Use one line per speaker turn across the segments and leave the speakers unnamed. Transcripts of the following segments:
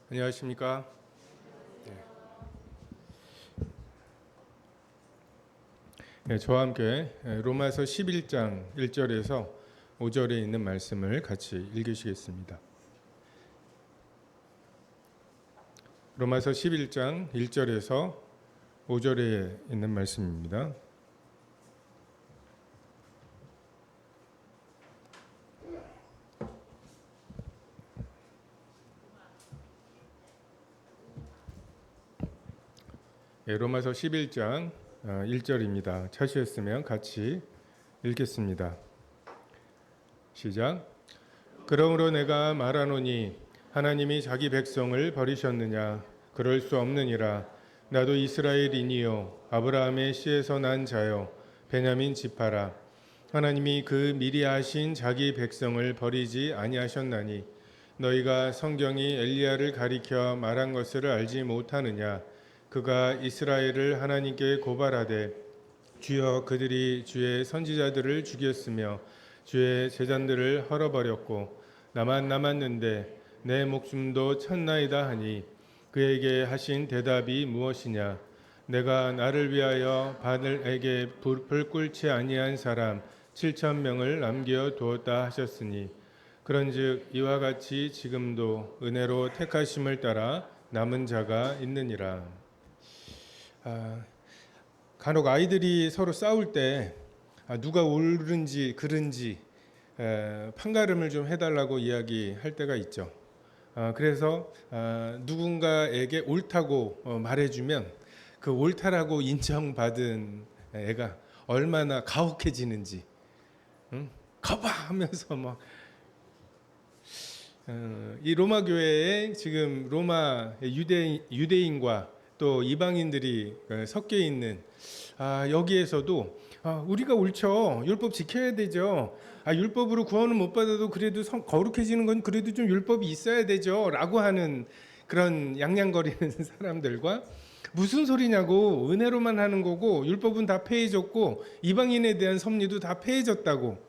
안녕하십니까? 네, 저와 함께 로마서 11장 1절에서 5절에 있는 말씀을 같이 읽으시겠습니다. 로마서 11장 1절에서 5절에 있는 말씀입니다. 로마서 11장 1절입니다. 찾으셨으면 같이 읽겠습니다. 시작. 그러므로 내가 말하노니 하나님이 자기 백성을 버리셨느냐? 그럴 수 없느니라. 나도 이스라엘이니요 아브라함의 씨에서 난 자요 베냐민 지파라. 하나님이 그 미리 아신 자기 백성을 버리지 아니하셨나니 너희가 성경이 엘리야를 가리켜 말한 것을 알지 못하느냐? 그가 이스라엘을 하나님께 고발하되 주여 그들이 주의 선지자들을 죽였으며 주의 제자들을 헐어버렸고 나만 남았는데 내 목숨도 쳤나이다 하니 그에게 하신 대답이 무엇이냐? 내가 나를 위하여 바늘에게 불 끓지 아니한 사람 7,000명을 남겨 두었다 하셨으니 그런즉 이와 같이 지금도 은혜로 택하심을 따라 남은 자가 있느니라. 간혹 아이들이 서로 싸울 때 누가 옳은지 그른지 판가름을 좀 해달라고 이야기할 때가 있죠. 그래서 누군가에게 옳다고 말해주면 그 옳다라고 인정받은 애가 얼마나 가혹해지는지, 응? 거봐 하면서 막 이 로마 교회에 지금 로마 유대인과 또 이방인들이 섞여 있는 여기에서도 우리가 옳죠. 율법 지켜야 되죠. 율법으로 구원을 못 받아도 그래도 거룩해지는 건 그래도 좀 율법이 있어야 되죠. 라고 하는 그런 양양거리는 사람들과 무슨 소리냐고 은혜로만 하는 거고 율법은 다 폐해졌고 이방인에 대한 섭리도 다 폐해졌다고.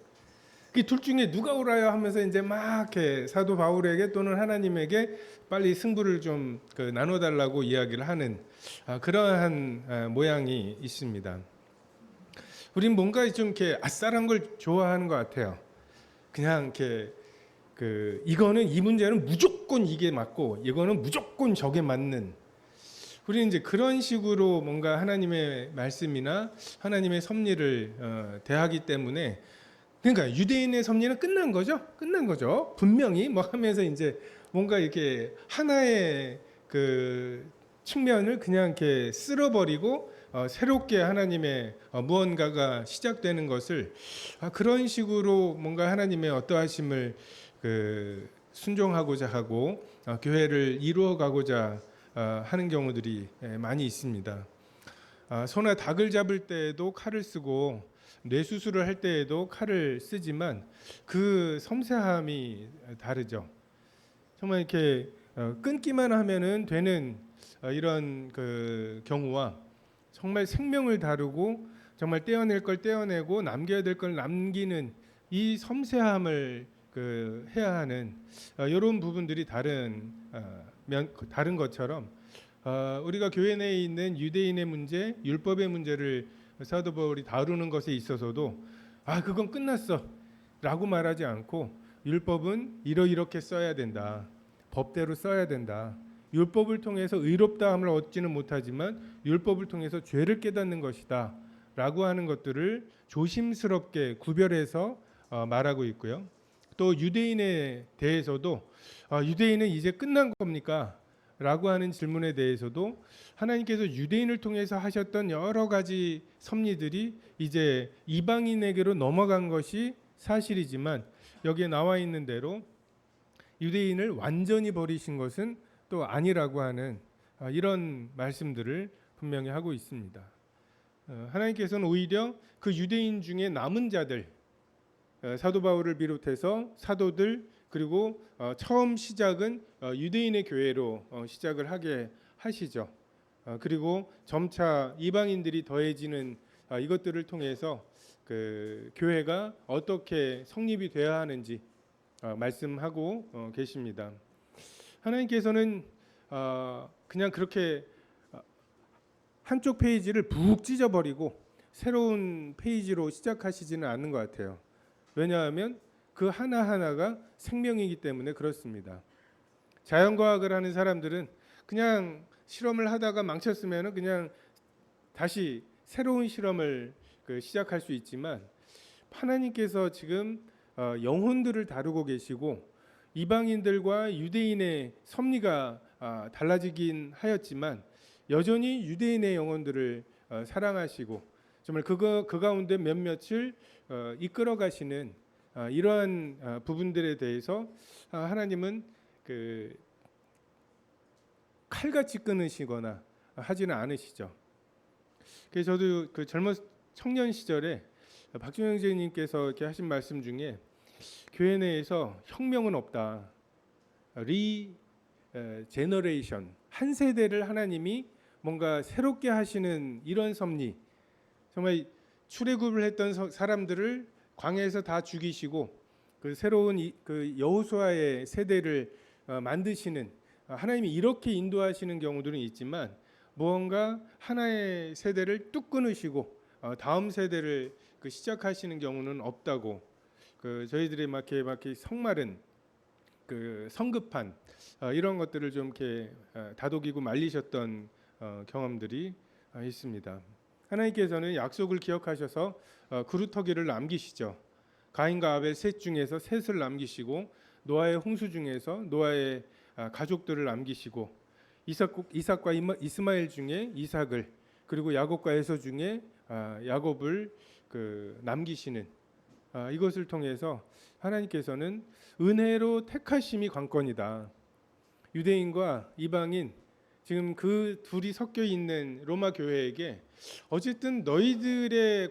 그 둘 중에 누가 옳아요 하면서 이제 막 이렇게 사도 바울에게 또는 하나님에게 빨리 승부를 좀 나눠달라고 이야기를 하는 그러한 모양이 있습니다. 우린 뭔가 좀 이렇게 아싸란 걸 좋아하는 것 같아요. 그냥 이렇게 이거는 이 문제는 무조건 이게 맞고 이거는 무조건 저게 맞는. 우리는 이제 그런 식으로 뭔가 하나님의 말씀이나 하나님의 섭리를 대하기 때문에. 그러니까 유대인의 섭리는 끝난 거죠. 끝난 거죠. 분명히 뭐 하면서 이제 뭔가 이렇게 하나의 그 측면을 그냥 이렇게 쓸어버리고 새롭게 하나님의 무언가가 시작되는 것을 그런 식으로 뭔가 하나님의 어떠하심을 순종하고자 하고 교회를 이루어가고자 하는 경우들이 많이 있습니다. 소나 닭을 잡을 때에도 칼을 쓰고 뇌수술을 할 때에도 칼을 쓰지만 그 섬세함이 다르죠. 정말 이렇게 끊기만 하면은 되는 이런 경우와 정말 생명을 다루고 정말 떼어낼 걸 떼어내고 남겨야 될 걸 남기는 이 섬세함을 해야 하는 이런 부분들이 다른 것처럼 우리가 교회 내에 있는 유대인의 문제, 율법의 문제를 사도 바울이 다루는 것에 있어서도 그건 끝났어 라고 말하지 않고 율법은 이렇게 써야 된다. 법대로 써야 된다. 율법을 통해서 의롭다함을 얻지는 못하지만 율법을 통해서 죄를 깨닫는 것이다 라고 하는 것들을 조심스럽게 구별해서 말하고 있고요. 또 유대인에 대해서도 유대인은 이제 끝난 겁니까? 라고 하는 질문에 대해서도 하나님께서 유대인을 통해서 하셨던 여러 가지 섭리들이 이제 이방인에게로 넘어간 것이 사실이지만 여기에 나와 있는 대로 유대인을 완전히 버리신 것은 또 아니라고 하는 이런 말씀들을 분명히 하고 있습니다. 하나님께서는 오히려 그 유대인 중에 남은 자들, 사도 바울을 비롯해서 사도들 그리고 처음 시작은 유대인의 교회로 시작을 하게 하시죠. 그리고 점차 이방인들이 더해지는 이것들을 통해서 교회가 어떻게 성립이 되어야 하는지 말씀하고 계십니다. 하나님께서는 그냥 그렇게 한쪽 페이지를 푹 찢어버리고 새로운 페이지로 시작하시지는 않는 것 같아요. 왜냐하면 그 하나하나가 생명이기 때문에 그렇습니다. 자연과학을 하는 사람들은 그냥 실험을 하다가 망쳤으면 그냥 다시 새로운 실험을 시작할 수 있지만 하나님께서 지금 영혼들을 다루고 계시고 이방인들과 유대인의 섭리가 달라지긴 하였지만 여전히 유대인의 영혼들을 사랑하시고 정말 그 가운데 몇몇을 이끌어 가시는 이러한 부분들에 대해서 하나님은 그 칼같이 끊으시거나 하지는 않으시죠. 그래서 저도 그 젊은 청년 시절에 박준영 선생님께서 이렇게 하신 말씀 중에 교회 내에서 혁명은 없다. 제너레이션, 한 세대를 하나님이 뭔가 새롭게 하시는 이런 섭리, 정말 출애굽을 했던 사람들을 광야에서 다 죽이시고 그 새로운 그 여호수아의 세대를 만드시는 하나님이 이렇게 인도하시는 경우들은 있지만 무언가 하나의 세대를 뚝 끊으시고 다음 세대를 시작하시는 경우는 없다고 저희들의 막 이렇게 성마른 성급한 이런 것들을 좀 이렇게 다독이고 말리셨던 경험들이 있습니다. 하나님께서는 약속을 기억하셔서 그루터기를 남기시죠. 가인과 아벨 셋 중에서 셋을 남기시고 노아의 홍수 중에서 노아의 가족들을 남기시고 이삭과 이스마엘 중에 이삭을 그리고 야곱과 에서 중에 야곱을 남기시는 이것을 통해서 하나님께서는 은혜로 택하심이 관건이다. 유대인과 이방인 지금 그 둘이 섞여 있는 로마 교회에게 어쨌든 너희들의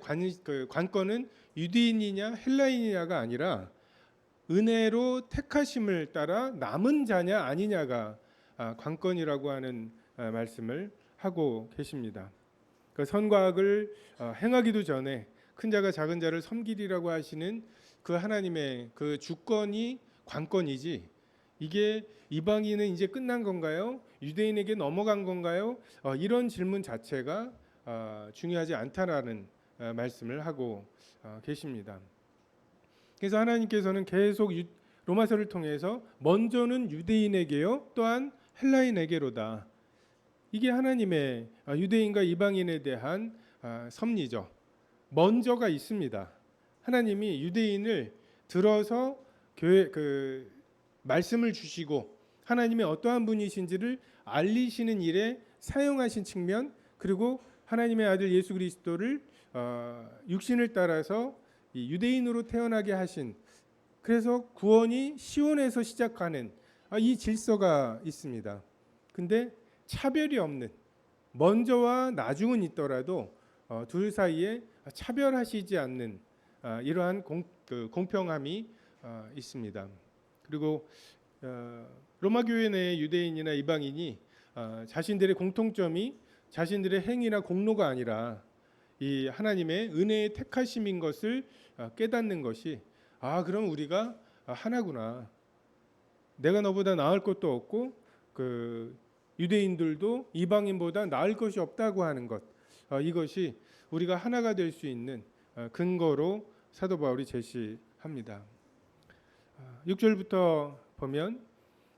관건은 유대인이냐 헬라인이냐가 아니라 은혜로 택하심을 따라 남은 자냐 아니냐가 관건이라고 하는 말씀을 하고 계십니다. 그 선과 악을 행하기도 전에 큰 자가 작은 자를 섬기리라고 하시는 그 하나님의 그 주권이 관건이지 이게 이방인은 이제 끝난 건가요? 유대인에게 넘어간 건가요? 이런 질문 자체가 중요하지 않다라는 말씀을 하고 계십니다. 그래서 하나님께서는 계속 로마서를 통해서 먼저는 유대인에게요 또한 헬라인에게로다. 이게 하나님의 유대인과 이방인에 대한 섭리죠. 먼저가 있습니다. 하나님이 유대인을 들어서 교회 말씀을 주시고 하나님의 어떠한 분이신지를 알리시는 일에 사용하신 측면 그리고 하나님의 아들 예수 그리스도를 육신을 따라서 유대인으로 태어나게 하신 그래서 구원이 시온에서 시작하는 이 질서가 있습니다. 근데 차별이 없는 먼저와 나중은 있더라도 둘 사이에 차별하시지 않는 이러한 공평함이 있습니다. 그리고 로마 교회 내의 유대인이나 이방인이 자신들의 공통점이 자신들의 행위나 공로가 아니라 이 하나님의 은혜의 택하심인 것을 깨닫는 것이 그럼 우리가 하나구나. 내가 너보다 나을 것도 없고 유대인들도 이방인보다 나을 것이 없다고 하는 것 이것이 우리가 하나가 될 수 있는 근거로 사도 바울이 제시합니다. 6절부터 보면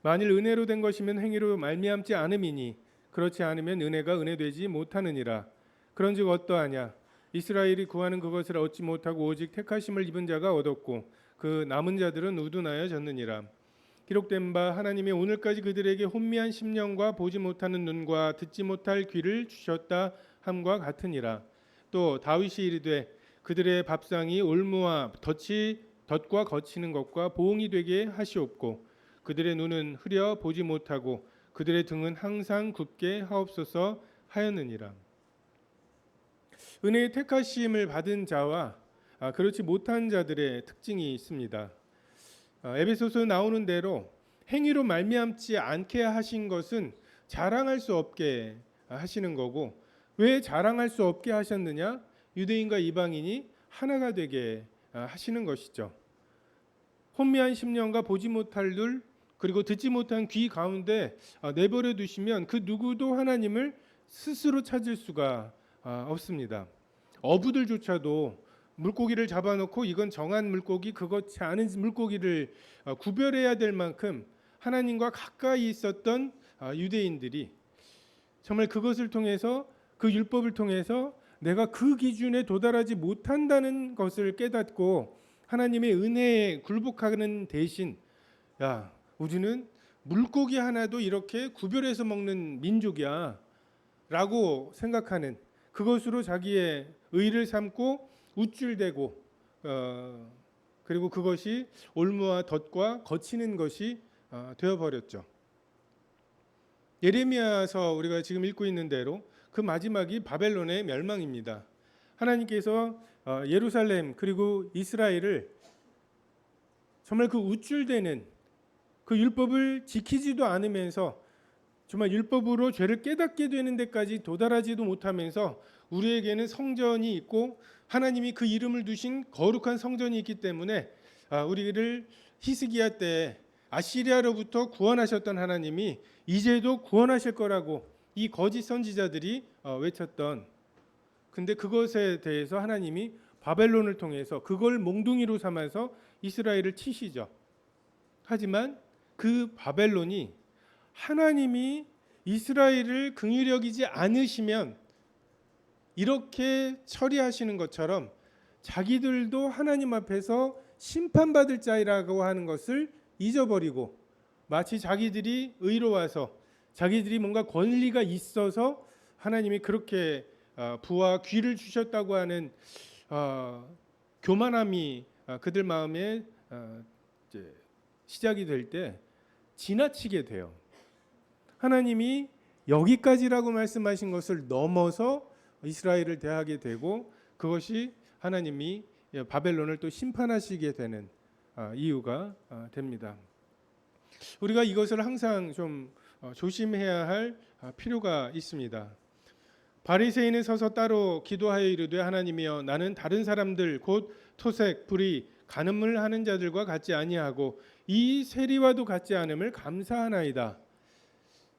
만일 은혜로 된 것이면 행위로 말미암지 않음이니 그렇지 않으면 은혜가 은혜되지 못하느니라. 그런즉 어떠하냐 이스라엘이 구하는 그것을 얻지 못하고 오직 택하심을 입은 자가 얻었고 그 남은 자들은 우둔하여 졌느니라. 기록된 바 하나님이 오늘까지 그들에게 혼미한 심령과 보지 못하는 눈과 듣지 못할 귀를 주셨다 함과 같으니라. 또 다윗이 이르되 그들의 밥상이 올무와 덫과 거치는 것과 보응이 되게 하시옵고 그들의 눈은 흐려 보지 못하고 그들의 등은 항상 굳게 하옵소서 하였느니라. 은혜의 택하심을 받은 자와 그렇지 못한 자들의 특징이 있습니다. 에베소서에 나오는 대로 행위로 말미암지 않게 하신 것은 자랑할 수 없게 하시는 거고 왜 자랑할 수 없게 하셨느냐? 유대인과 이방인이 하나가 되게 하시는 것이죠. 혼미한 심령과 보지 못할 눈 그리고 듣지 못한 귀 가운데 내버려 두시면 그 누구도 하나님을 스스로 찾을 수가 없습니다. 어부들조차도 물고기를 잡아놓고 이건 정한 물고기, 그것이 아닌 물고기를 구별해야 될 만큼 하나님과 가까이 있었던 유대인들이 정말 그것을 통해서, 그 율법을 통해서 내가 그 기준에 도달하지 못한다는 것을 깨닫고 하나님의 은혜에 굴복하는 대신, 야, 우리는 물고기 하나도 이렇게 구별해서 먹는 민족이야 라고 생각하는, 그것으로 자기의 의를 삼고 우쭐대고 그리고 그것이 올무와 덫과 거치는 것이 되어버렸죠. 예레미야서 우리가 지금 읽고 있는 대로 그 마지막이 바벨론의 멸망입니다. 하나님께서 예루살렘 그리고 이스라엘을 정말 그 우쭐대는 그 율법을 지키지도 않으면서 정말 율법으로 죄를 깨닫게 되는 데까지 도달하지도 못하면서, 우리에게는 성전이 있고 하나님이 그 이름을 두신 거룩한 성전이 있기 때문에 우리를 히스기야 때 아시리아로부터 구원하셨던 하나님이 이제도 구원하실 거라고 이 거짓 선지자들이 외쳤던, 근데 그것에 대해서 하나님이 바벨론을 통해서 그걸 몽둥이로 삼아서 이스라엘을 치시죠. 하지만 그 바벨론이 하나님이 이스라엘을 긍휼히 여기지 않으시면 이렇게 처리하시는 것처럼 자기들도 하나님 앞에서 심판받을 자이라고 하는 것을 잊어버리고, 마치 자기들이 의로워서 자기들이 뭔가 권리가 있어서 하나님이 그렇게 부와 귀를 주셨다고 하는 교만함이 그들 마음에 이제 시작이 될 때 지나치게 돼요. 하나님이 여기까지라고 말씀하신 것을 넘어서 이스라엘을 대하게 되고, 그것이 하나님이 바벨론을 또 심판하시게 되는 이유가 됩니다. 우리가 이것을 항상 좀 조심해야 할 필요가 있습니다. 바리새인은 서서 따로 기도하여 이르되, 하나님이여, 나는 다른 사람들 곧 토색, 불의, 간음을 하는 자들과 같지 아니하고 이 세리와도 같지 않음을 감사하나이다.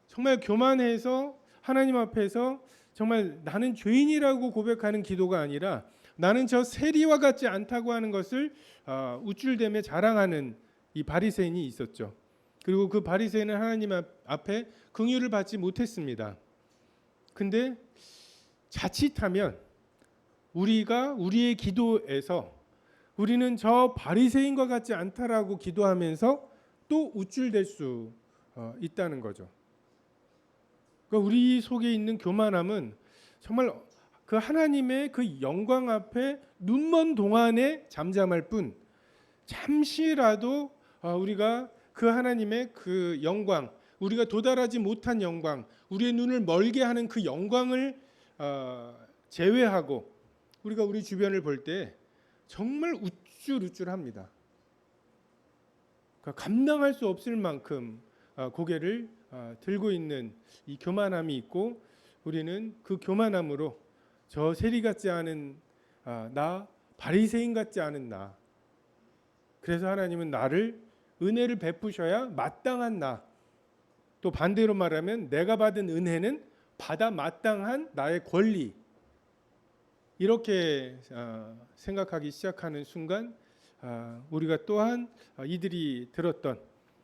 정말 교만해서 하나님 앞에서 정말 나는 죄인이라고 고백하는 기도가 아니라 나는 저 세리와 같지 않다고 하는 것을 우쭐대며 자랑하는 이 바리새인이 있었죠. 그리고 그 바리새인은 하나님 앞에 긍휼을 받지 못했습니다. 근데 자칫하면 우리가 우리의 기도에서 우리는 저 바리새인과 같지 않다라고 기도하면서 또 우쭐댈 수 있다는 거죠. 그러니까 우리 속에 있는 교만함은 정말 그 하나님의 그 영광 앞에 눈먼 동안에 잠잠할 뿐, 잠시라도 우리가 그 하나님의 그 영광, 우리가 도달하지 못한 영광, 우리의 눈을 멀게 하는 그 영광을 제외하고 우리가 우리 주변을 볼 때 정말 우쭐우쭐합니다. 그러니까 감당할 수 없을 만큼 고개를 들고 있는 이 교만함이 있고, 우리는 그 교만함으로 저 세리 같지 않은 나, 바리새인 같지 않은 나, 그래서 하나님은 나를 은혜를 베푸셔야 마땅한 나, 또 반대로 말하면 내가 받은 은혜는 받아 마땅한 나의 권리, 이렇게 생각하기 시작하는 순간 우리가 또한 이들이 들었던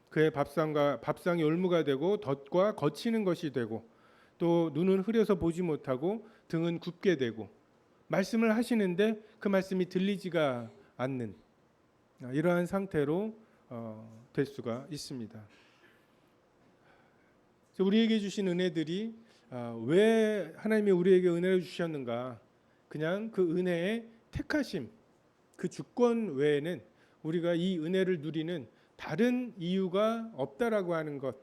그의 밥상이 올무가 되고 덫과 거치는 것이 되고, 또 눈은 흐려서 보지 못하고 등은 굽게 되고, 말씀을 하시는데 그 말씀이 들리지가 않는 이러한 상태로 될 수가 있습니다. 우리에게 주신 은혜들이 왜 하나님이 우리에게 은혜를 주셨는가? 그냥 그 은혜의 택하심, 그 주권 외에는 우리가 이 은혜를 누리는 다른 이유가 없다라고 하는 것,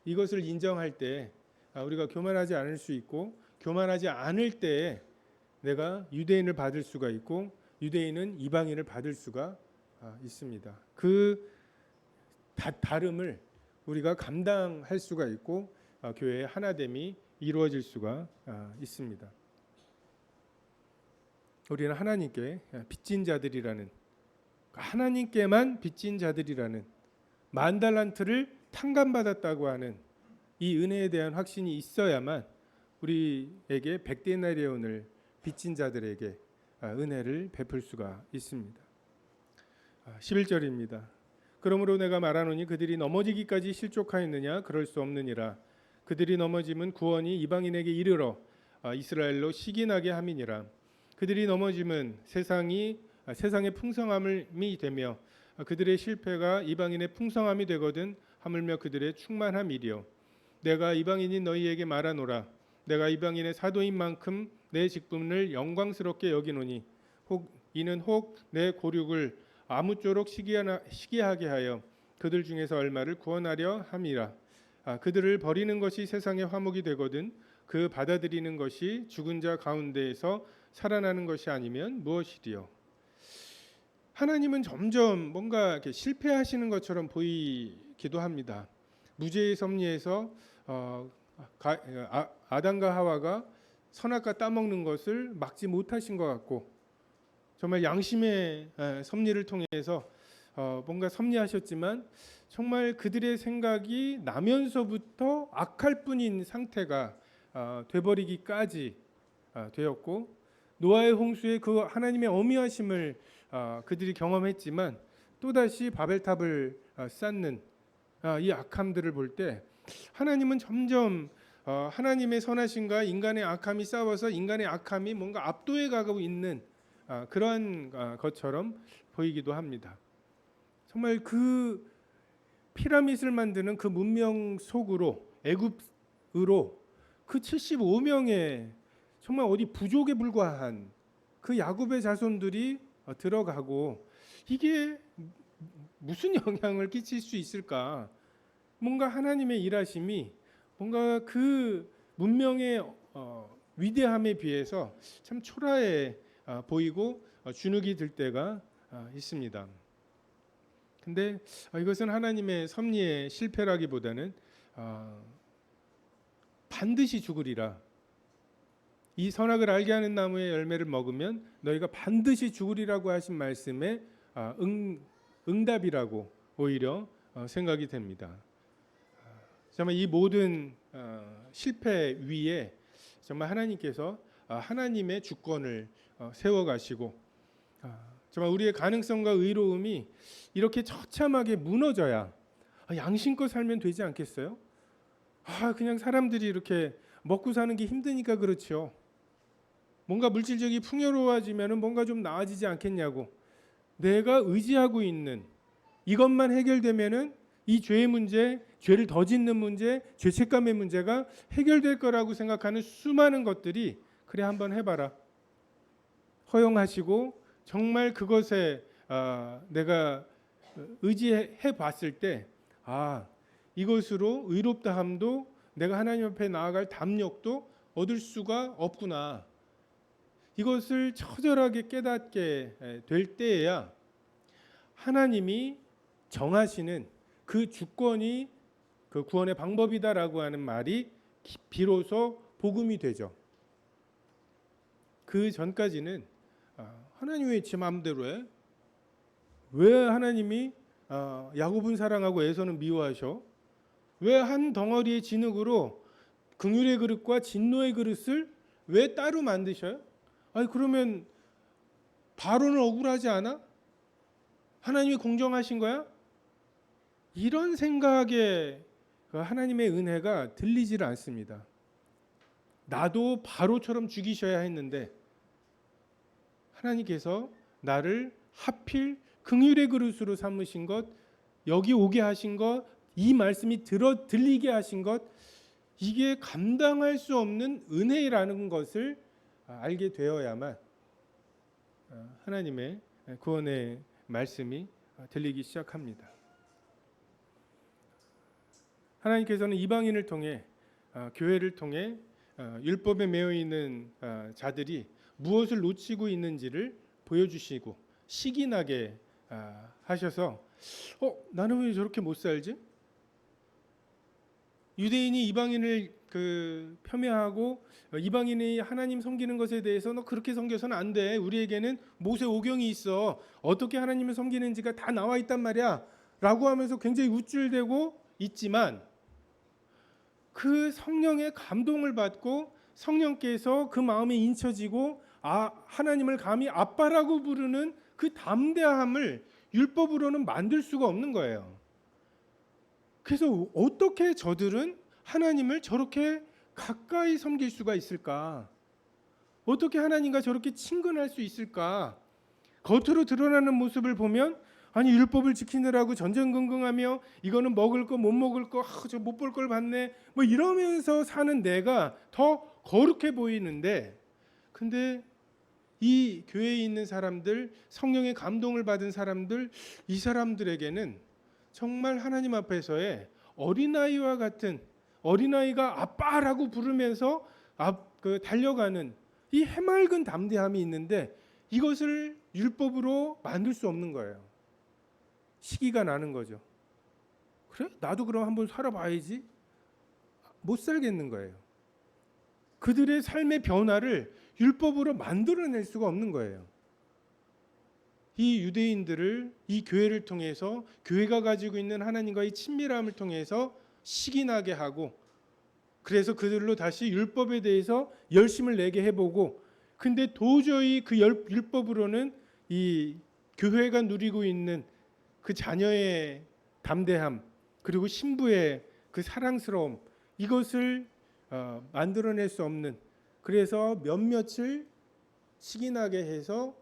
이것을 인정할 때 우리가 교만하지 않을 수 있고, 교만하지 않을 때에 내가 유대인을 받을 수가 있고 유대인은 이방인을 받을 수가 있습니다. 그 다름을 우리가 감당할 수가 있고 교회의 하나됨이 이루어질 수가 있습니다. 우리는 하나님께 빚진 자들이라는, 하나님께만 빚진 자들이라는, 10,000달란트를 탕감받았다고 하는 이 은혜에 대한 확신이 있어야만 우리에게 백데나리온을 빚진 자들에게 은혜를 베풀 수가 있습니다. 11절입니다. 그러므로 내가 말하노니 그들이 넘어지기까지 실족하였느냐? 그럴 수 없느니라. 그들이 넘어짐은 구원이 이방인에게 이르러 이스라엘로 시기나게 함이니라. 그들이 넘어짐은 세상의 풍성함이 되며 그들의 실패가 이방인의 풍성함이 되거든 하물며 그들의 충만함이리요. 내가 이방인인 너희에게 말하노라. 내가 이방인의 사도인 만큼 내 직분을 영광스럽게 여기노니 이는 혹 내 고륙을 아무쪼록 시기하게 하여 그들 중에서 얼마를 구원하려 함이라. 그들을 버리는 것이 세상의 화목이 되거든 그 받아들이는 것이 죽은 자 가운데에서 살아나는 것이 아니면 무엇이리요. 하나님은 점점 뭔가 이렇게 실패하시는 것처럼 보이기도 합니다. 무죄의 섭리에서 아담과 하와가 선악과 따먹는 것을 막지 못하신 것 같고, 정말 양심의 섭리를 통해서 뭔가 섭리하셨지만 정말 그들의 생각이 나면서부터 악할 뿐인 상태가 돼버리기까지 되었고, 노아의 홍수에 그 하나님의 어미하심을 그들이 경험했지만 또다시 바벨탑을 쌓는 이 악함들을 볼 때 하나님은 점점 하나님의 선하심과 인간의 악함이 싸워서 인간의 악함이 뭔가 압도해 가고 있는 그러한 것처럼 보이기도 합니다. 정말 그 피라밋을 만드는 그 문명 속으로 애굽으로 그 75명의 정말 어디 부족에 불과한 그 야곱의 자손들이 들어가고 이게 무슨 영향을 끼칠 수 있을까? 뭔가 하나님의 일하심이 뭔가 그 문명의 위대함에 비해서 참 초라해 보이고 주눅이 들 때가 있습니다. 근데 이것은 하나님의 섭리의 실패라기보다는 반드시 죽으리라. 이 선악을 알게 하는 나무의 열매를 먹으면 너희가 반드시 죽으리라고 하신 말씀에 응답이라고 오히려 생각이 됩니다. 정말 이 모든 실패 위에 정말 하나님께서 하나님의 주권을 세워가시고 정말 우리의 가능성과 의로움이 이렇게 처참하게 무너져야 양심껏 살면 되지 않겠어요? 그냥 사람들이 이렇게 먹고 사는 게 힘드니까 그렇죠. 뭔가 물질적이 풍요로워지면 뭔가 좀 나아지지 않겠냐고. 내가 의지하고 있는 이것만 해결되면은 이 죄의 문제, 죄를 더 짓는 문제, 죄책감의 문제가 해결될 거라고 생각하는 수많은 것들이 그래 한번 해봐라. 허용하시고 정말 그것에 내가 의지해 봤을 때 이것으로 의롭다함도 내가 하나님 앞에 나아갈 담력도 얻을 수가 없구나. 이것을 처절하게 깨닫게 될 때에야 하나님이 정하시는 그 주권이 그 구원의 방법이다라고 하는 말이 비로소 복음이 되죠. 그 전까지는 하나님이 왜 제 마음대로 해? 왜 하나님이 야곱은 사랑하고 에서는 미워하셔? 왜 한 덩어리의 진흙으로 긍휼의 그릇과 진노의 그릇을 왜 따로 만드셔요? 그러면 바로는 억울하지 않아? 하나님이 공정하신 거야? 이런 생각에 하나님의 은혜가 들리질 않습니다. 나도 바로처럼 죽이셔야 했는데 하나님께서 나를 하필 긍휼의 그릇으로 삼으신 것, 여기 오게 하신 것, 이 말씀이 들리게 하신 것, 이게 감당할 수 없는 은혜라는 것을 알게 되어야만 하나님의 구원의 말씀이 들리기 시작합니다. 하나님께서는 이방인을 통해 교회를 통해 율법에 매여 있는 자들이 무엇을 놓치고 있는지를 보여주시고 시기나게 하셔서 나는 왜 저렇게 못 살지? 유대인이 이방인을 폄훼하고 이방인이 하나님 섬기는 것에 대해서 너 그렇게 섬겨서는 안 돼. 우리에게는 모세 오경이 있어. 어떻게 하나님을 섬기는지가 다 나와 있단 말이야. 라고 하면서 굉장히 우쭐대고 있지만 그 성령의 감동을 받고 성령께서 그 마음에 인쳐지고 하나님을 감히 아빠라고 부르는 그 담대함을 율법으로는 만들 수가 없는 거예요. 그래서 어떻게 저들은 하나님을 저렇게 가까이 섬길 수가 있을까? 어떻게 하나님과 저렇게 친근할 수 있을까? 겉으로 드러나는 모습을 보면 아니 율법을 지키느라고 전전긍긍하며 이거는 먹을 거 못 먹을 거 저 못 볼 걸 봤네 뭐 이러면서 사는 내가 더 거룩해 보이는데, 근데 이 교회에 있는 사람들, 성령의 감동을 받은 사람들, 이 사람들에게는 정말 하나님 앞에서의 어린아이와 같은, 어린아이가 아빠라고 부르면서 달려가는 이 해맑은 담대함이 있는데 이것을 율법으로 만들 수 없는 거예요. 시기가 나는 거죠. 그래? 나도 그럼 한번 살아봐야지. 못 살겠는 거예요. 그들의 삶의 변화를 율법으로 만들어낼 수가 없는 거예요. 이 유대인들을, 이 교회를 통해서, 교회가 가지고 있는 하나님과의 친밀함을 통해서 시기나게 하고, 그래서 그들로 다시 율법에 대해서 열심을 내게 해보고, 근데 도저히 그 율법으로는 이 교회가 누리고 있는 그 자녀의 담대함, 그리고 신부의 그 사랑스러움, 이것을 만들어낼 수 없는, 그래서 몇몇을 시기나게 해서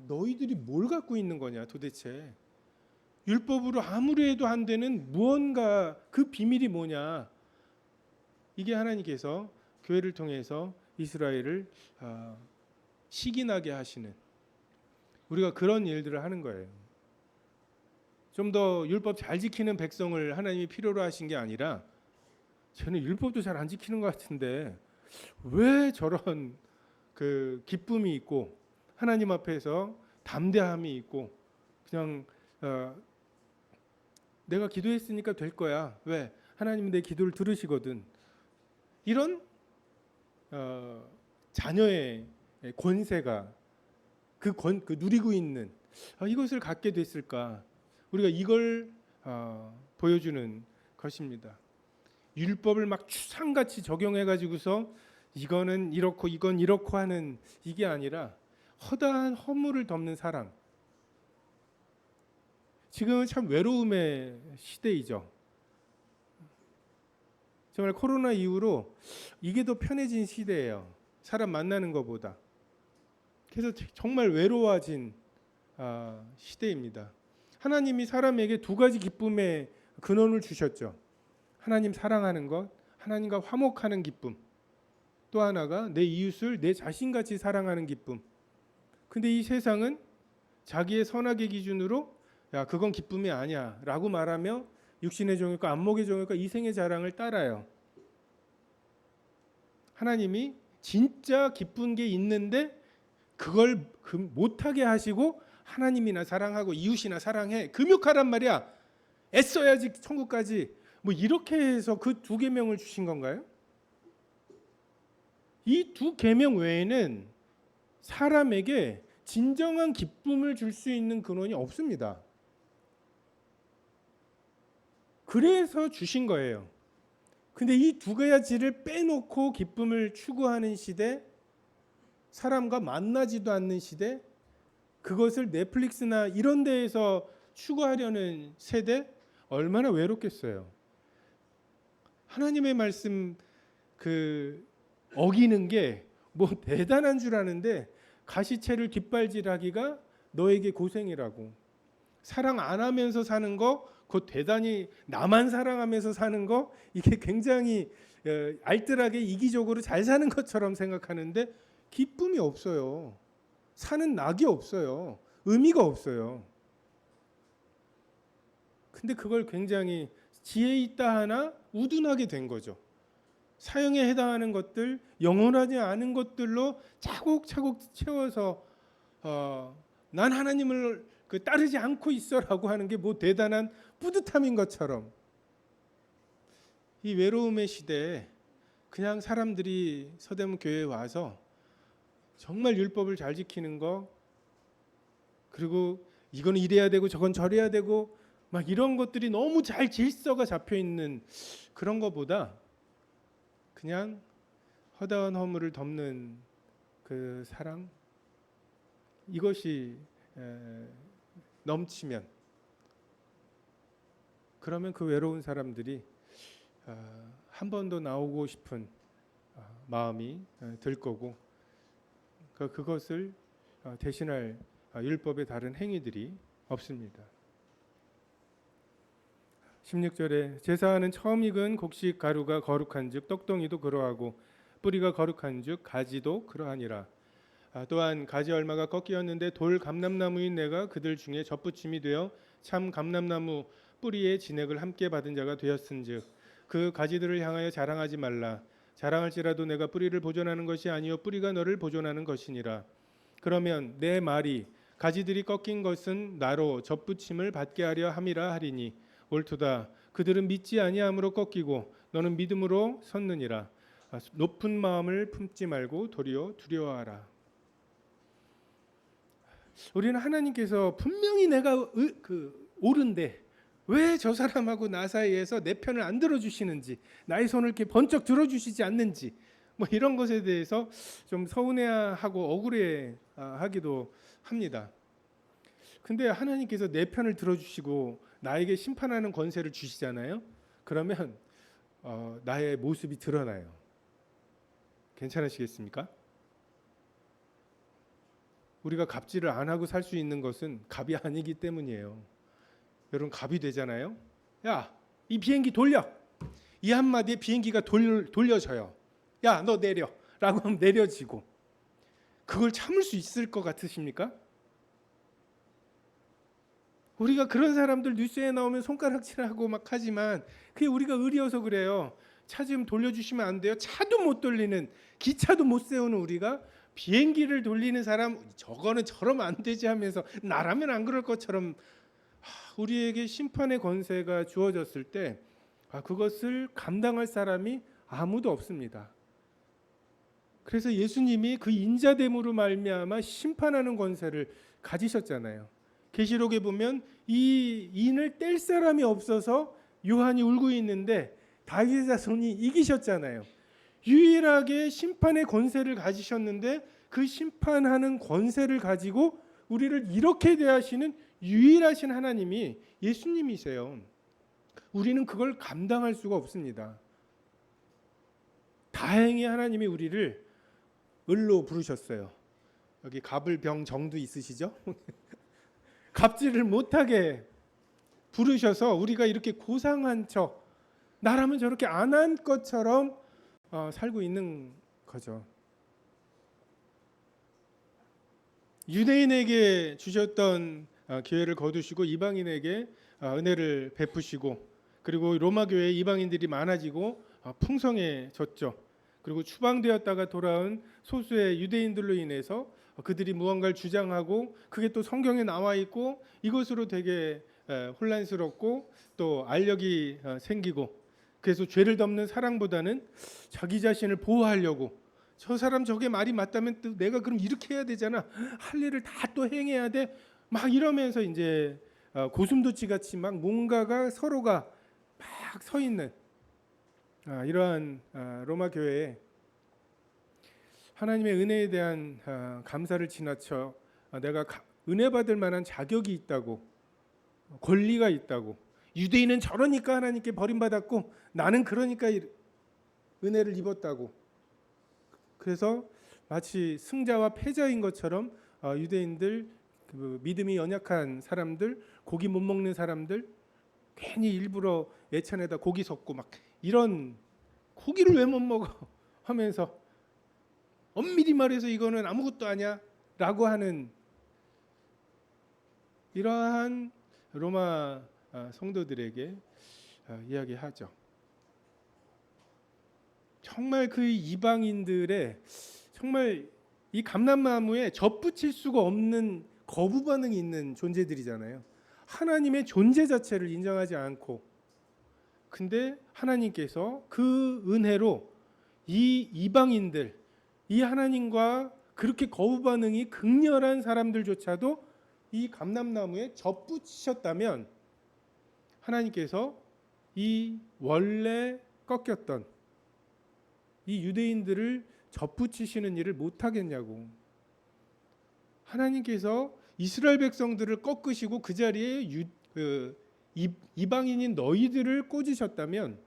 너희들이 뭘 갖고 있는 거냐 도대체, 율법으로 아무리 해도 안 되는 무언가, 그 비밀이 뭐냐. 이게 하나님께서 교회를 통해서 이스라엘을 시기나게 하시는, 우리가 그런 일들을 하는 거예요. 좀 더 율법 잘 지키는 백성을 하나님이 필요로 하신 게 아니라, 저는 율법도 잘 안 지키는 것 같은데 왜 저런 그 기쁨이 있고 하나님 앞에서 담대함이 있고 그냥 내가 기도했으니까 될 거야. 왜? 하나님은 내 기도를 들으시거든. 이런 자녀의 권세가 그 누리고 있는 이것을 갖게 됐을까? 우리가 이걸 보여주는 것입니다. 율법을 막 추상같이 적용해 가지고서 이거는 이렇고 이건 이렇고 하는 이게 아니라 허다한 허물을 덮는 사랑. 지금은 참 외로움의 시대이죠. 정말 코로나 이후로 이게 더 편해진 시대예요. 사람 만나는 것보다. 그래서 정말 외로워진 시대입니다. 하나님이 사람에게 두 가지 기쁨의 근원을 주셨죠. 하나님 사랑하는 것, 하나님과 화목하는 기쁨. 또 하나가 내 이웃을 내 자신같이 사랑하는 기쁨. 근데 이 세상은 자기의 선악의 기준으로 야 그건 기쁨이 아니야 라고 말하며 육신의 정욕과 안목의 정욕과 이생의 자랑을 따라요. 하나님이 진짜 기쁜 게 있는데 그걸 못하게 하시고 하나님이나 사랑하고 이웃이나 사랑해 금욕하란 말이야. 애써야지 천국까지. 뭐 이렇게 해서 그 두 계명을 주신 건가요? 이 두 계명 외에는 사람에게 진정한 기쁨을 줄 수 있는 근원이 없습니다. 그래서 주신 거예요. 근데 이 두 가지를 빼놓고 기쁨을 추구하는 시대, 사람과 만나지도 않는 시대, 그것을 넷플릭스나 이런 데에서 추구하려는 세대, 얼마나 외롭겠어요. 하나님의 말씀 어기는 게 뭐 대단한 줄 아는데 가시채를 뒷발질하기가 너에게 고생이라고. 사랑 안 하면서 사는 거, 그 대단히 나만 사랑하면서 사는 거, 이게 굉장히 알뜰하게 이기적으로 잘 사는 것처럼 생각하는데 기쁨이 없어요. 사는 낙이 없어요. 의미가 없어요. 근데 그걸 굉장히 지혜 있다 하나 우둔하게 된 거죠. 사형에 해당하는 것들, 영원하지 않은 것들로 차곡차곡 채워서 난 하나님을 따르지 않고 있어라고 하는 게 뭐 대단한 뿌듯함인 것처럼, 이 외로움의 시대에 그냥 사람들이 서대문 교회에 와서 정말 율법을 잘 지키는 거, 그리고 이건 이래야 되고 저건 저래야 되고 막 이런 것들이 너무 잘 질서가 잡혀 있는 그런 것보다 그냥 허다한 허물을 덮는 그 사랑, 이것이 넘치면, 그러면 그 외로운 사람들이 한 번 더 나오고 싶은 마음이 들 거고, 그것을 대신할 율법의 다른 행위들이 없습니다. 16절에 제사하는 처음 익은 곡식 가루가 거룩한즉 떡덩이도 그러하고 뿌리가 거룩한즉 가지도 그러하니라. 또한 가지 얼마가 꺾이었는데 돌 감람나무인 내가 그들 중에 접붙임이 되어 참 감람나무 뿌리의 진액을 함께 받은 자가 되었은즉 그 가지들을 향하여 자랑하지 말라. 자랑할지라도 내가 뿌리를 보존하는 것이 아니요 뿌리가 너를 보존하는 것이니라. 그러면 내 말이 가지들이 꺾인 것은 나로 접붙임을 받게 하려 함이라 하리니 옳도다. 그들은 믿지 아니함으로 꺾이고 너는 믿음으로 섰느니라. 높은 마음을 품지 말고 도리어 두려워하라. 우리는 하나님께서 분명히 내가 옳은데 왜 저 사람하고 나 사이에서 내 편을 안 들어주시는지, 나의 손을 이렇게 번쩍 들어주시지 않는지, 뭐 이런 것에 대해서 좀 서운해하고 억울해하기도 합니다. 근데 하나님께서 내 편을 들어주시고 나에게 심판하는 권세를 주시잖아요. 그러면 나의 모습이 드러나요. 괜찮으시겠습니까? 우리가 갑질을 안 하고 살 수 있는 것은 갑이 아니기 때문이에요. 여러분, 갑이 되잖아요. 야, 이 비행기 돌려. 이 한마디에 비행기가 돌려져요. 야, 너 내려. 라고 하면 내려지고. 그걸 참을 수 있을 것 같으십니까? 우리가 그런 사람들 뉴스에 나오면 손가락질하고 막 하지만 그게 우리가 의리여서 그래요. 차 좀 돌려주시면 안 돼요? 차도 못 돌리는, 기차도 못 세우는 우리가 비행기를 돌리는 사람, 저거는 저러면 안 되지 하면서 나라면 안 그럴 것처럼 우리에게 심판의 권세가 주어졌을 때 그것을 감당할 사람이 아무도 없습니다. 그래서 예수님이 그 인자됨으로 말미암아 심판하는 권세를 가지셨잖아요. 계시록에 보면 이 인을 뗄 사람이 없어서 요한이 울고 있는데 다윗의 자손이 이기셨잖아요. 유일하게 심판의 권세를 가지셨는데 그 심판하는 권세를 가지고 우리를 이렇게 대하시는 유일하신 하나님이 예수님이세요. 우리는 그걸 감당할 수가 없습니다. 다행히 하나님이 우리를 을로 부르셨어요. 여기 갑을병 정도 있으시죠? 갑질을 못하게 부르셔서 우리가 이렇게 고상한 척, 나라면 저렇게 안 한 것처럼 살고 있는 거죠. 유대인에게 주셨던 기회를 거두시고 이방인에게 은혜를 베푸시고, 그리고 로마 교회에 이방인들이 많아지고 풍성해졌죠. 그리고 추방되었다가 돌아온 소수의 유대인들로 인해서 그들이 무언가를 주장하고 그게 또 성경에 나와 있고 이것으로 되게 혼란스럽고 또 알력이 생기고, 그래서 죄를 덮는 사랑보다는 자기 자신을 보호하려고, 저 사람 저게 말이 맞다면 또 내가 그럼 이렇게 해야 되잖아, 할 일을 다 또 행해야 돼, 막 이러면서 이제 고슴도치 같이 막 뭔가가 서로가 막 서 있는 이러한 로마 교회에 하나님의 은혜에 대한 감사를 지나쳐 내가 은혜 받을 만한 자격이 있다고, 권리가 있다고, 유대인은 저러니까 하나님께 버림받았고 나는 그러니까 은혜를 입었다고, 그래서 마치 승자와 패자인 것처럼 유대인들, 그 믿음이 연약한 사람들, 고기 못 먹는 사람들, 괜히 일부러 예찬에다 고기 섞고 막 이런, 고기를 왜 못 먹어 하면서 엄밀히 말해서 이거는 아무것도 아니야 라고 하는 이러한 로마 성도들에게 이야기하죠. 정말 그 이방인들의 정말 이 감람나무에 접붙일 수가 없는 거부 반응이 있는 존재들이잖아요. 하나님의 존재 자체를 인정하지 않고, 근데 하나님께서 그 은혜로 이 이방인들, 이 하나님과 그렇게 거부 반응이 극렬한 사람들조차도 이 감람나무에 접붙이셨다면 하나님께서 이 원래 꺾였던 이 유대인들을 접붙이시는 일을 못하겠냐고. 하나님께서 이스라엘 백성들을 꺾으시고 그 자리에 이방인인 너희들을 꽂으셨다면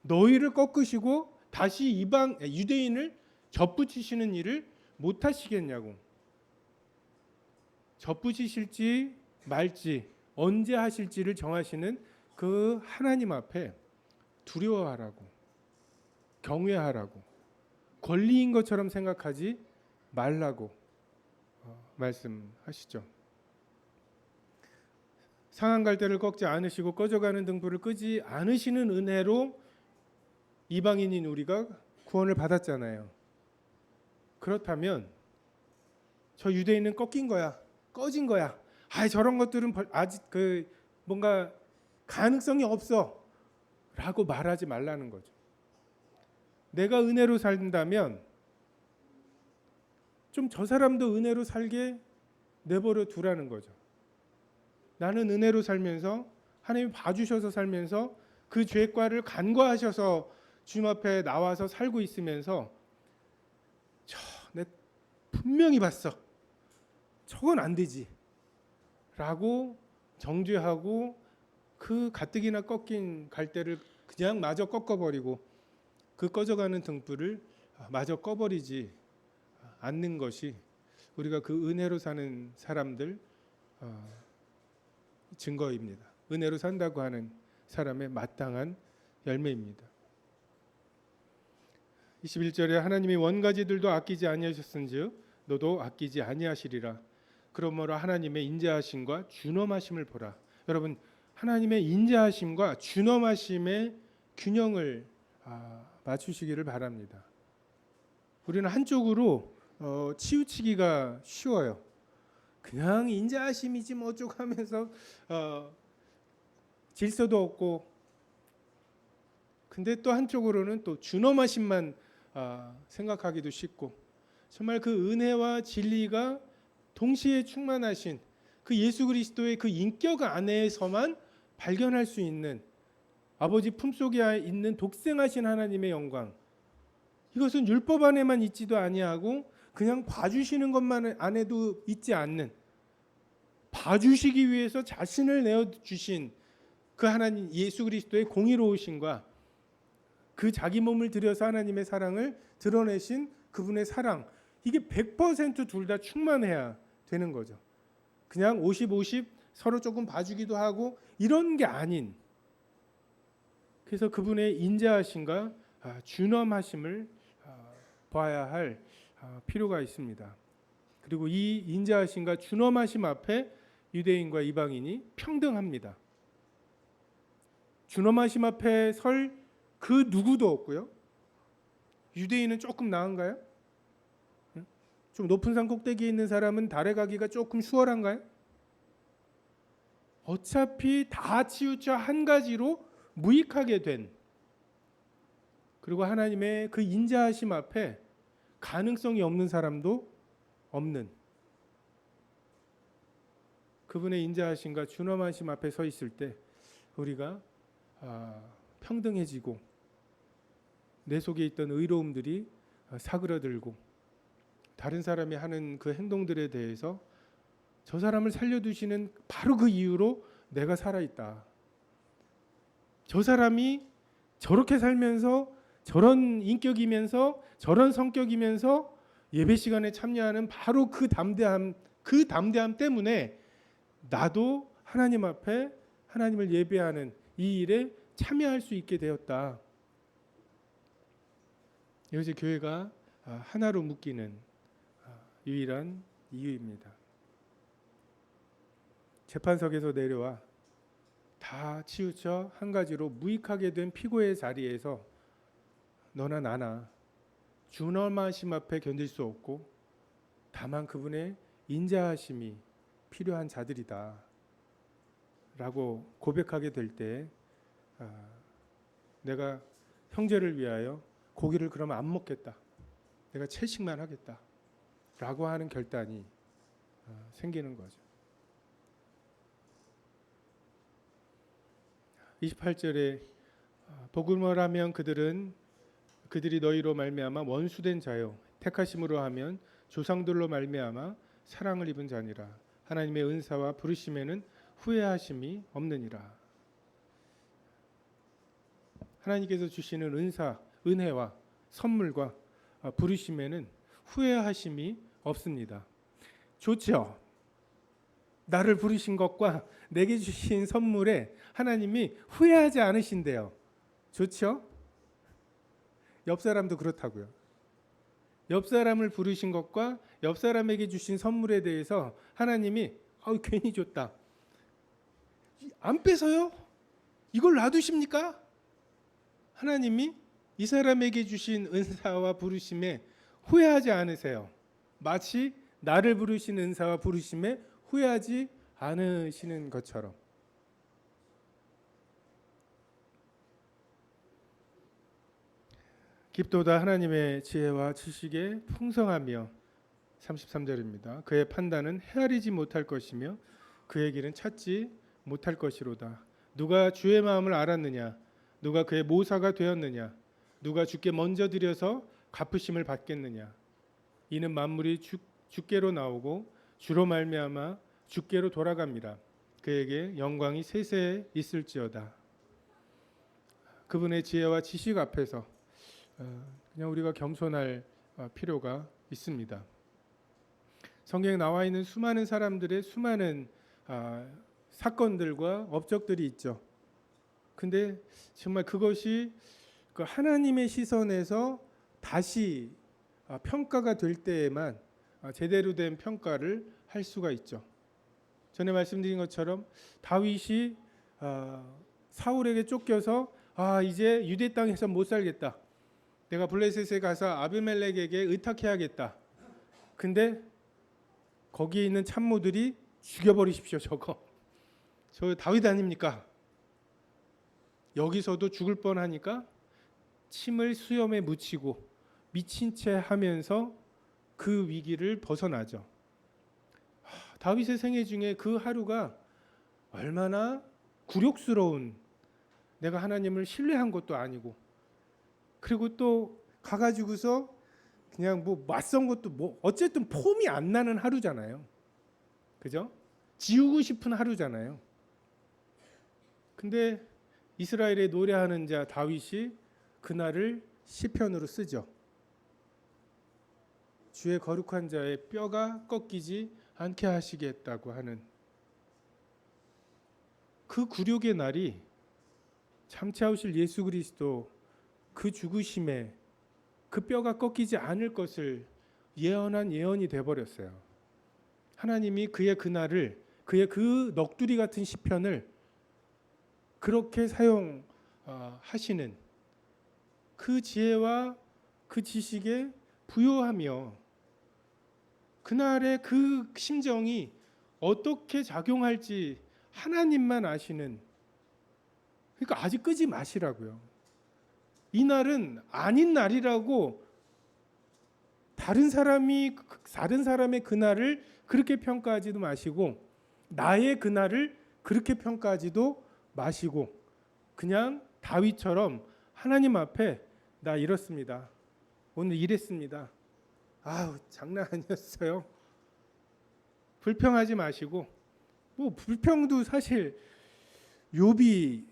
너희를 꺾으시고 다시 유대인을 접붙이시는 일을 못하시겠냐고. 접붙이실지 말지 언제 하실지를 정하시는 그 하나님 앞에 두려워하라고, 경외하라고, 권리인 것처럼 생각하지 말라고 말씀하시죠. 상한 갈대를 꺾지 않으시고 꺼져가는 등불을 끄지 않으시는 은혜로 이방인인 우리가 구원을 받았잖아요. 그렇다면 저 유대인은 꺾인 거야, 꺼진 거야. 저런 것들은 아직 뭔가 가능성이 없어 라고 말하지 말라는 거죠. 내가 은혜로 산다면 좀 저 사람도 은혜로 살게 내버려 두라는 거죠. 나는 은혜로 살면서 하나님이 봐주셔서 살면서 그 죄과를 간과하셔서 주님 앞에 나와서 살고 있으면서 내 분명히 봤어. 저건 안 되지 라고 정죄하고 그 가뜩이나 꺾인 갈대를 그냥 마저 꺾어버리고 그 꺼져가는 등불을 마저 꺼버리지 않는 것이 우리가 그 은혜로 사는 사람들 증거입니다. 은혜로 산다고 하는 사람의 마땅한 열매입니다. 21절에 하나님이 원가지들도 아끼지 아니하셨은즉 너도 아끼지 아니하시리라. 그러므로 하나님의 인자하심과 준엄하심을 보라. 여러분, 하나님의 인자하심과 준엄하심의 균형을 맞추시기를 바랍니다. 우리는 한쪽으로 치우치기가 쉬워요. 그냥 인자하심이지 뭐 어쩌고 하면서 질서도 없고, 근데 또 한쪽으로는 또 준엄하심만 생각하기도 쉽고, 정말 그 은혜와 진리가 동시에 충만하신 그 예수 그리스도의 그 인격 안에서만 발견할 수 있는 아버지 품속에 있는 독생하신 하나님의 영광, 이것은 율법 안에만 있지도 아니하고 그냥 봐주시는 것만 안에도 있지 않는, 봐주시기 위해서 자신을 내어주신 그 하나님 예수 그리스도의 공의로우심과 그 자기 몸을 들여서 하나님의 사랑을 드러내신 그분의 사랑, 이게 100% 둘 다 충만해야 되는 거죠. 그냥 50-50 서로 조금 봐주기도 하고 이런 게 아닌, 그래서 그분의 인자하심과 준엄하심을 봐야 할 필요가 있습니다. 그리고 이 인자하심과 준엄하심 앞에 유대인과 이방인이 평등합니다. 준엄하심 앞에 설 그 누구도 없고요. 유대인은 조금 나은가요? 좀 높은 산 꼭대기에 있는 사람은 달에 가기가 조금 수월한가요? 어차피 다 치우쳐 한 가지로 무익하게 된, 그리고 하나님의 그 인자하심 앞에 가능성이 없는 사람도 없는, 그분의 인자하심과 준엄하심 앞에 서 있을 때 우리가 평등해지고 내 속에 있던 의로움들이 사그라들고 다른 사람이 하는 그 행동들에 대해서 저 사람을 살려두시는 바로 그 이유로 내가 살아있다. 저 사람이 저렇게 살면서 저런 인격이면서 저런 성격이면서 예배 시간에 참여하는 바로 그 담대함 때문에 나도 하나님 앞에 하나님을 예배하는 이 일에 참여할 수 있게 되었다. 이것이 교회가 하나로 묶이는 유일한 이유입니다. 재판석에서 내려와 다 치우쳐 한 가지로 무익하게 된 피고의 자리에서 너나 나나 준엄하심 앞에 견딜 수 없고 다만 그분의 인자하심이 필요한 자들이다 라고 고백하게 될 때 내가 형제를 위하여 고기를 그러면 안 먹겠다, 내가 채식만 하겠다 라고 하는 결단이 생기는 거죠. 28절에 복음을 하면 그들이 너희로 말미암아 원수된 자요 택하심으로 하면 조상들로 말미암아 사랑을 입은 자니라. 하나님의 은사와 부르심에는 후회하심이 없느니라. 하나님께서 주시는 은혜와 선물과 부르심에는 후회하심이 없습니다. 좋죠? 나를 부르신 것과 내게 주신 선물에 하나님이 후회하지 않으신대요. 좋죠? 옆 사람도 그렇다고요. 옆 사람을 부르신 것과 옆 사람에게 주신 선물에 대해서 하나님이 괜히 줬다. 안 뺏어요? 이걸 놔두십니까? 하나님이 이 사람에게 주신 은사와 부르심에 후회하지 않으세요. 마치 나를 부르신 은사와 부르심에 후회하지 않으시는 것처럼. 깊도다 하나님의 지혜와 지식에 풍성하며 33절입니다. 그의 판단은 헤아리지 못할 것이며 그의 길은 찾지 못할 것이로다. 누가 주의 마음을 알았느냐? 누가 그의 모사가 되었느냐? 누가 주께 먼저 드려서 갚으심을 받겠느냐? 이는 만물이 주께로 나오고 주로 말미암아 주께로 돌아갑니다. 그에게 영광이 세세에 있을지어다. 그분의 지혜와 지식 앞에서 그냥 우리가 겸손할 필요가 있습니다. 성경에 나와 있는 수많은 사람들의 수많은 사건들과 업적들이 있죠. 근데 정말 그것이 그 하나님의 시선에서 다시 평가가 될 때에만 제대로 된 평가를 할 수가 있죠. 전에 말씀드린 것처럼 다윗이 사울에게 쫓겨서 이제 유대 땅에서 못 살겠다. 내가 블레셋에 가서 아비멜렉에게 의탁해야겠다. 근데 거기에 있는 참모들이 죽여버리십시오. 저 다윗 아닙니까? 여기서도 죽을 뻔하니까 침을 수염에 묻히고 미친 채 하면서 그 위기를 벗어나죠. 다윗의 생애 중에 그 하루가 얼마나 굴욕스러운, 내가 하나님을 신뢰한 것도 아니고, 그리고 또 가가지고서 그냥 맞선 것도 어쨌든 폼이 안 나는 하루잖아요. 그죠? 지우고 싶은 하루잖아요. 근데 이스라엘의 노래하는 자 다윗이 그날을 시편으로 쓰죠. 주의 거룩한 자의 뼈가 꺾이지 않게 하시겠다고 하는 그 굴욕의 날이 장차 오실 예수 그리스도 그 죽으심에 그 뼈가 꺾이지 않을 것을 예언한 예언이 되어버렸어요. 하나님이 그의 그날을, 그의 그 넋두리 같은 시편을 그렇게 사용하시는 그 지혜와 그 지식에 부요하며 그날의 그 심정이 어떻게 작용할지 하나님만 아시는, 그러니까 아직 끄지 마시라고요. 이 날은 아닌 날이라고 다른 사람의 그날을 그렇게 평가하지도 마시고 나의 그날을 그렇게 평가하지도 마시고 그냥 다윗처럼 하나님 앞에 나 이렇습니다. 오늘 이랬습니다. 장난 아니었어요. 불평하지 마시고, 불평도 사실 욥이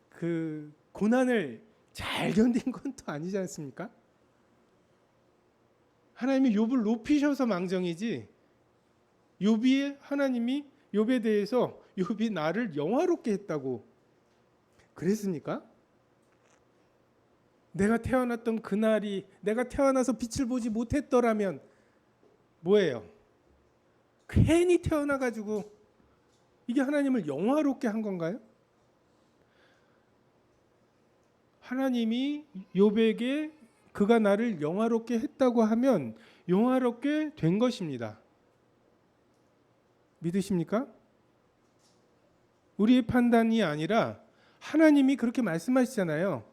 그 고난을 잘 견딘 건 또 아니지 않습니까? 하나님이 욥을 높이셔서 망정이지, 하나님이 욥에 대해서 욥이 나를 영화롭게 했다고 그랬습니까? 내가 태어났던 그날이, 내가 태어나서 빛을 보지 못했더라면 뭐예요? 괜히 태어나가지고 이게 하나님을 영화롭게 한 건가요? 하나님이 욥에게 그가 나를 영화롭게 했다고 하면 영화롭게 된 것입니다. 믿으십니까? 우리의 판단이 아니라 하나님이 그렇게 말씀하시잖아요.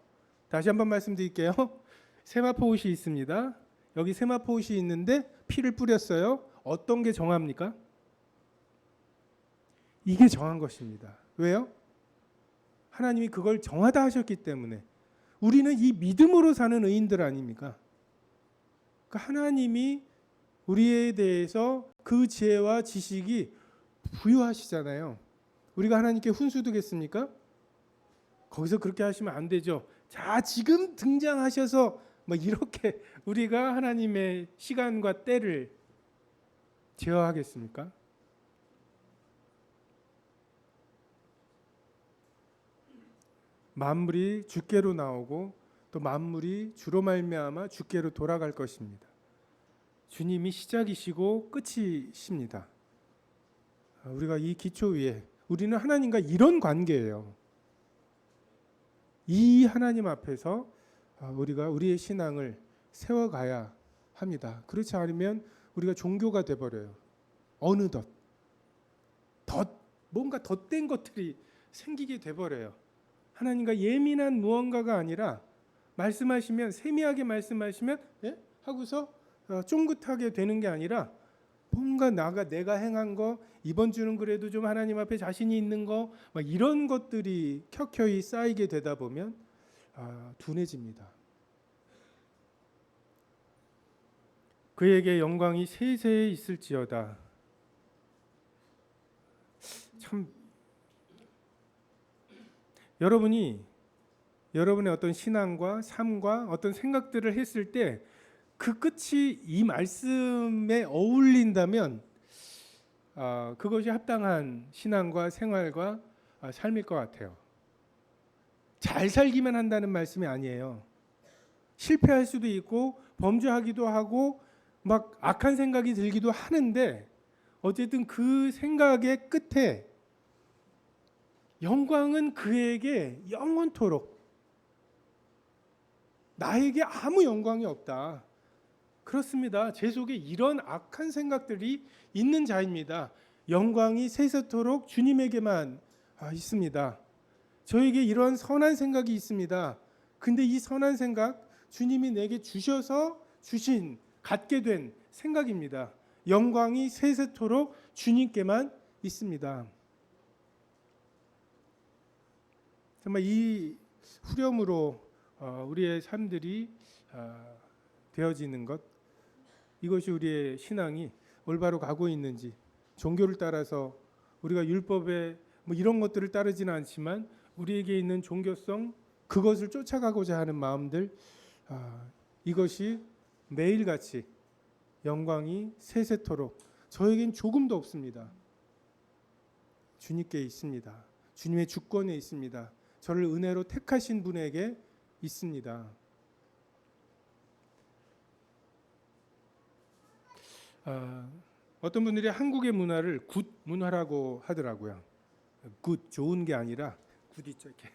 다시 한번 말씀드릴게요. 세마포 옷이 있습니다. 여기 세마포 옷이 있는데 피를 뿌렸어요. 어떤 게 정합니까? 이게 정한 것입니다. 왜요? 하나님이 그걸 정하다 하셨기 때문에 우리는 이 믿음으로 사는 의인들 아닙니까? 그러니까 하나님이 우리에 대해서 그 지혜와 지식이 부여하시잖아요. 우리가 하나님께 훈수두겠습니까? 거기서 그렇게 하시면 안 되죠. 자, 지금 등장하셔서 뭐 이렇게 우리가 하나님의 시간과 때를 제어하겠습니까? 만물이 주께로 나오고 또 만물이 주로 말미암아 주께로 돌아갈 것입니다. 주님이 시작이시고 끝이십니다. 우리가 이 기초 위에 우리는 하나님과 이런 관계예요. 이 하나님 앞에서 우리가 우리의 신앙을 세워가야 합니다. 그렇지 않으면 우리가 종교가 돼버려요. 어느덧 뭔가 덧된 것들이 생기게 돼버려요. 하나님과 예민한 무언가가 아니라 말씀하시면 세미하게 말씀하시면 예? 하고서 쫑긋하게 되는 게 아니라 뭔가 내가 행한 거 이번 주는 그래도 좀 하나님 앞에 자신이 있는 거 막 이런 것들이 켜켜이 쌓이게 되다 보면 둔해집니다. 그에게 영광이 세세에 있을지어다. 참 여러분의 어떤 신앙과 삶과 어떤 생각들을 했을 때 그 끝이 이 말씀에 어울린다면 그것이 합당한 신앙과 생활과 삶일 것 같아요. 잘 살기만 한다는 말씀이 아니에요. 실패할 수도 있고 범죄하기도 하고 막 악한 생각이 들기도 하는데 어쨌든 그 생각의 끝에 영광은 그에게 영원토록 나에게 아무 영광이 없다. 그렇습니다. 제 속에 이런 악한 생각들이 있는 자입니다. 영광이 세세토록 주님에게만 있습니다. 저에게 이런 선한 생각이 있습니다. 근데 이 선한 생각 주님이 내게 주셔서 주신 갖게 된 생각입니다. 영광이 세세토록 주님께만 있습니다. 정말 이 후렴으로 우리의 삶들이 되어지는 것, 이것이 우리의 신앙이 올바로 가고 있는지, 종교를 따라서 우리가 율법에 뭐 이런 것들을 따르지는 않지만 우리에게 있는 종교성, 그것을 쫓아가고자 하는 마음들, 이것이 매일같이 영광이 세세토록 저에겐 조금도 없습니다. 주님께 있습니다. 주님의 주권에 있습니다. 저를 은혜로 택하신 분에게 있습니다. 어떤 분들이 한국의 문화를 굿 문화라고 하더라고요. 굿, 좋은 게 아니라 굿 있죠. 이렇게.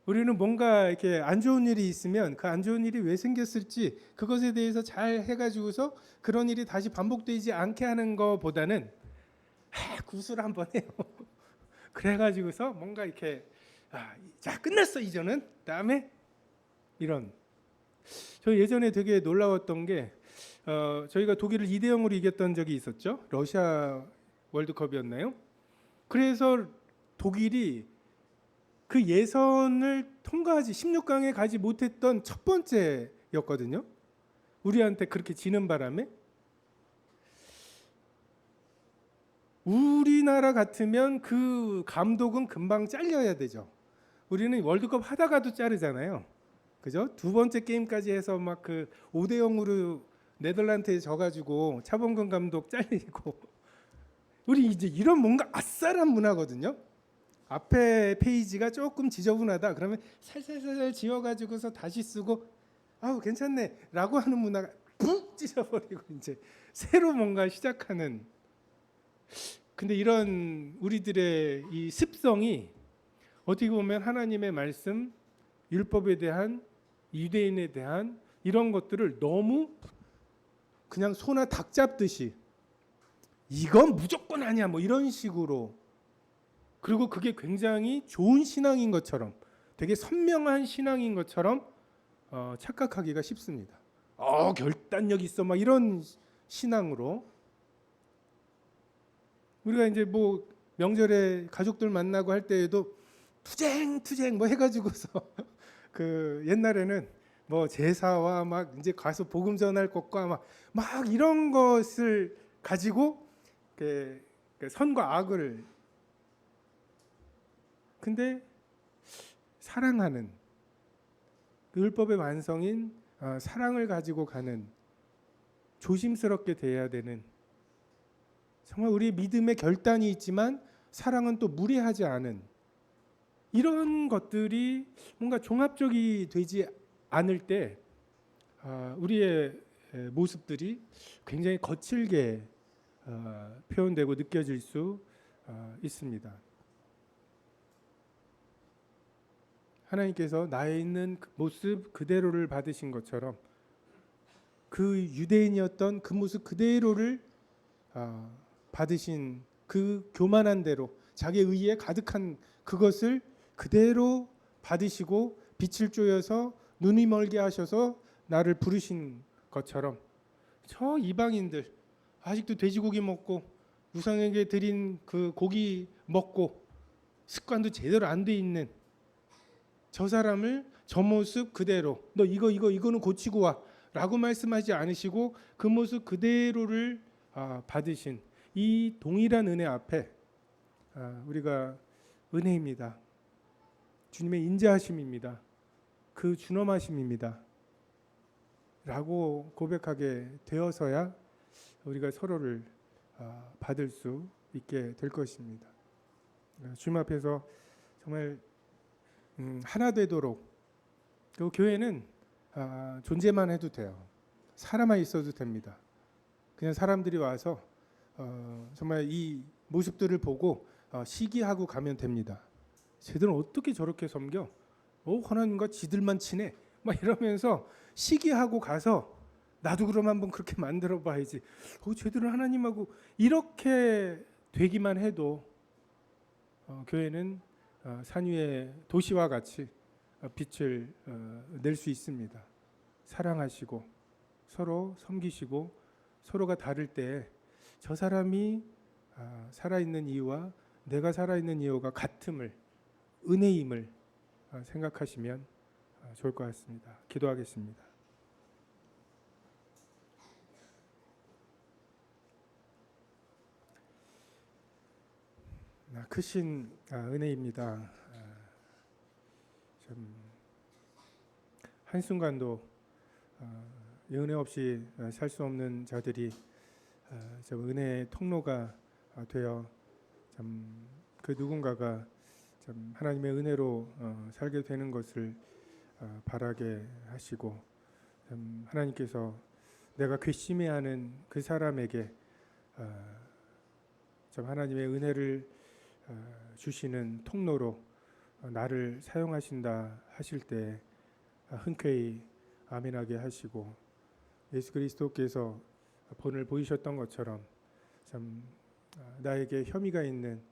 우리는 뭔가 이렇게 안 좋은 일이 있으면 그 안 좋은 일이 왜 생겼을지 그것에 대해서 잘 해가지고서 그런 일이 다시 반복되지 않게 하는 것보다는 굿을 한번 해요. 그래가지고서 뭔가 이렇게 자 끝났어 이제는 다음에 이런. 저 예전에 되게 놀라웠던 게 저희가 독일을 2대0으로 이겼던 적이 있었죠. 러시아 월드컵이었나요? 그래서 독일이 그 예선을 통과하지 16강에 가지 못했던 첫 번째였거든요. 우리한테 그렇게 지는 바람에 우리나라 같으면 그 감독은 금방 잘려야 되죠. 우리는 월드컵 하다가도 자르잖아요. 그죠? 두 번째 게임까지 해서 막 그 5대0으로 네덜란드에 져가지고 차범근 감독 잘리고 우리 이제 이런 뭔가 아싸란 문화거든요. 앞에 페이지가 조금 지저분하다 그러면 살살살살 지워가지고서 다시 쓰고 괜찮네 라고 하는 문화가 푹 찢어버리고 이제 새로 뭔가 시작하는. 근데 이런 우리들의 이 습성이 어떻게 보면 하나님의 말씀, 율법에 대한, 유대인에 대한 이런 것들을 너무 그냥 소나 닭 잡듯이 이건 무조건 아니야 뭐 이런 식으로, 그리고 그게 굉장히 좋은 신앙인 것처럼 되게 선명한 신앙인 것처럼 착각하기가 쉽습니다. 결단력 있어 막 이런 신앙으로 우리가 이제 뭐 명절에 가족들 만나고 할 때에도 투쟁 뭐 해가지고서 그 옛날에는 뭐 제사와 막 이제 가서 복음 전할 것과 막 이런 것을 가지고 그 선과 악을, 근데 사랑하는 그 율법의 완성인 사랑을 가지고 가는, 조심스럽게 대해야 되는, 정말 우리 믿음의 결단이 있지만 사랑은 또 무례하지 않은, 이런 것들이 뭔가 종합적이 되지 않을 때 우리의 모습들이 굉장히 거칠게 표현되고 느껴질 수 있습니다. 하나님께서 나에 있는 모습 그대로를 받으신 것처럼 그 유대인이었던 그 모습 그대로를 받으신 그 교만한 대로 자기 의에 가득한 그것을 그대로 받으시고 빛을 쪼여서 눈이 멀게 하셔서 나를 부르신 것처럼, 저 이방인들 아직도 돼지고기 먹고 우상에게 드린 그 고기 먹고 습관도 제대로 안 돼 있는 저 사람을 저 모습 그대로, 너 이거는 고치고 와 라고 말씀하지 않으시고 그 모습 그대로를 받으신 이 동일한 은혜 앞에 우리가 은혜입니다, 주님의 인자하심입니다, 그 준엄하심입니다 라고 고백하게 되어서야 우리가 서로를 받을 수 있게 될 것입니다. 주님 앞에서 정말 하나 되도록, 그 교회는 존재만 해도 돼요. 살아만 있어도 됩니다. 그냥 사람들이 와서 정말 이 모습들을 보고 시기하고 가면 됩니다. 쟤들은 어떻게 저렇게 섬겨? 하나님과 지들만 친해? 막 이러면서 시기하고 가서 나도 그럼 한번 그렇게 만들어 봐야지. 쟤들은 하나님하고, 이렇게 되기만 해도 교회는 산 위의 도시와 같이 빛을 낼 수 있습니다. 사랑하시고 서로 섬기시고 서로가 다를 때 저 사람이 살아있는 이유와 내가 살아있는 이유가 같음을, 은혜임을 생각하시면 좋을 것 같습니다. 기도하겠습니다. 크신 은혜입니다. 좀 한순간도 은혜 없이 살 수 없는 자들이 좀 은혜의 통로가 되어 그 누군가가 좀 하나님의 은혜로 살게 되는 것을 바라게 하시고, 하나님께서 내가 괘씸해하는 그 사람에게 좀 하나님의 은혜를 주시는 통로로 나를 사용하신다 하실 때 흔쾌히 아멘하게 하시고, 예수 그리스도께서 본을 보이셨던 것처럼 참 나에게 혐의가 있는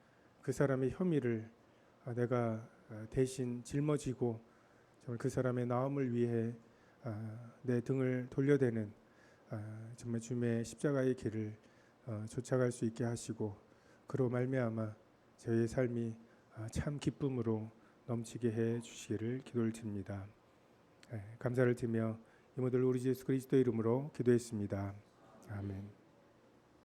그 사람의 혐의를 내가 대신 짊어지고 정말 그 사람의 나음을 위해 내 등을 돌려대는 정말 주님의 십자가의 길을 쫓아갈 수 있게 하시고, 그로 말미암아 저의 삶이 참 기쁨으로 넘치게 해 주시기를 기도를 드립니다. 감사를 드리며 이모들 우리 예수 그리스도 이름으로 기도했습니다. 아멘.